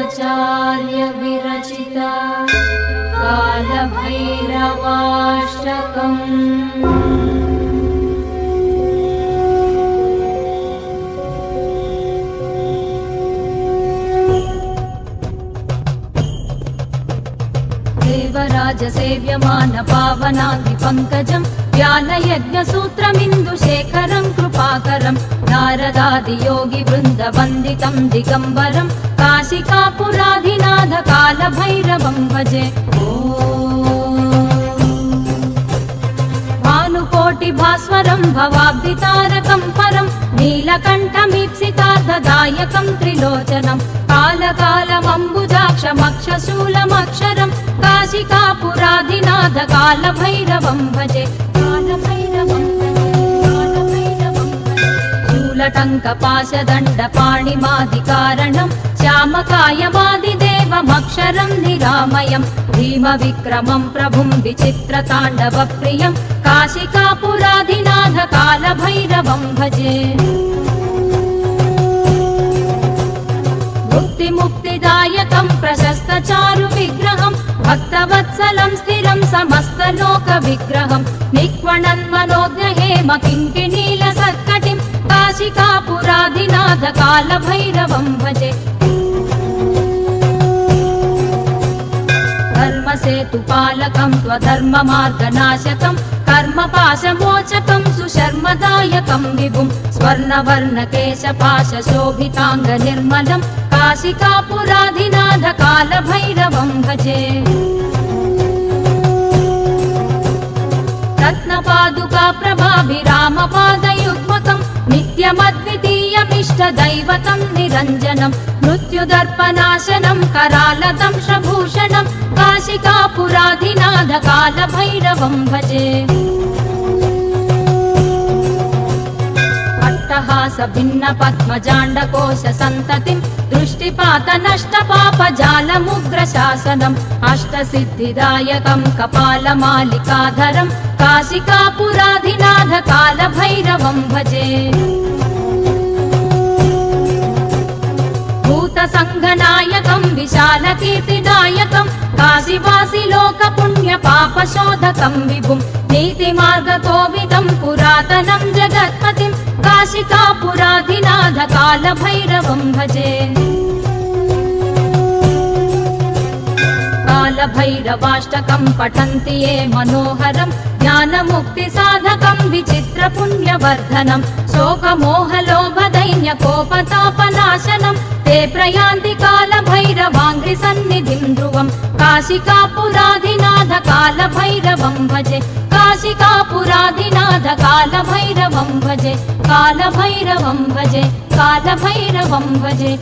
श्रीमदाचार्य विरचिता कालभैरवाष्टकम्। देवराज सेव्यमान पावनाति पंकजं व्यालयज्ञसूत्रमिन्दुशेखरं कृपाकरं नारदादि योगी वृन्द वन्दितं दिगम्बरं काशिकापुराधिनाथ कालभैरवं भजे। भानुकोटि भास्वरं भवाब्धितारकं परं नीलकण्ठमीप्सितार्थदायकं त्रिलोचनं कालकालमम्बुजाक्षमक्षशूलमक्षरं काशिकापुराधिनाथ कालभैरवं भजे। शूलटङ्कपाशदण्डपाणिमादिकारणं श्यामकायवादिदेवमक्षरं निरामयं भीमविक्रमं प्रभुं विचित्रताण्डवप्रियं काशिकापुराधिनाथ कालभैरवं भजे। मुक्तिदायकं प्रशस्तचारुविग्रहं भक्तवत्सलं स्थिरं समस्तलोकविग्रहं निक्वणन्मनोज्ञहेम किङ्किणीलसत्कटिं काशिकापुराधिनाथ कालभैरवं भजे। धर्मसेतुपालकं त्वधर्ममार्गनाशकं कर्मपाशमोचकं सुशर्मदायकं विभुं स्वर्णवर्णकेशपाशशोभिताङ्गनिर्मलं काशिकापुराधिनाथ कालभैरवं भजे। रत्नपादुकाप्रभाभिरामपादयुग्मकं नित्यमद्वितीयमिष्टदैवतं निरञ्जनं मृत्युदर्पनाशनं करालदंशभूषणं काशिकापुराधिनाथ कालभैरवं भजे। अट्टहासभिन्नपद्मजाण्डकोशसन्ततिं दृष्टिपातनष्टपापजालमुग्रशासनम् अष्टसिद्धिदायकं कपालमालिकाधरं काशिकापुराधिनाथ कालभैरवं भजे। भूतसङ्घनायकं विशालकीर्तिदायकं काशीवासि लोकपुण्यपापशोधकं विभुं नीतिमार्गकोविदं पुरातनं जगत्पतिं काशिकापुराधिनाथ कालभैरवं भजे। कालभैरवाष्टकं पठन्ति ये मनोहरं ज्ञानमुक्तिसाधकं विचित्रपुण्यवर्धनं शोकमोहलोभदैन्यकोपतापनाशनं ते प्रयान्ति कालभैरवाङ्घ्रिसन्निधिं ध्रुवं काशिकापुराधिनाथ कालभैरवं भजे। काशिकापुराधिनाथ कालभैरवं भजे। कालभैरवं भजे। कालभैरवं भजे।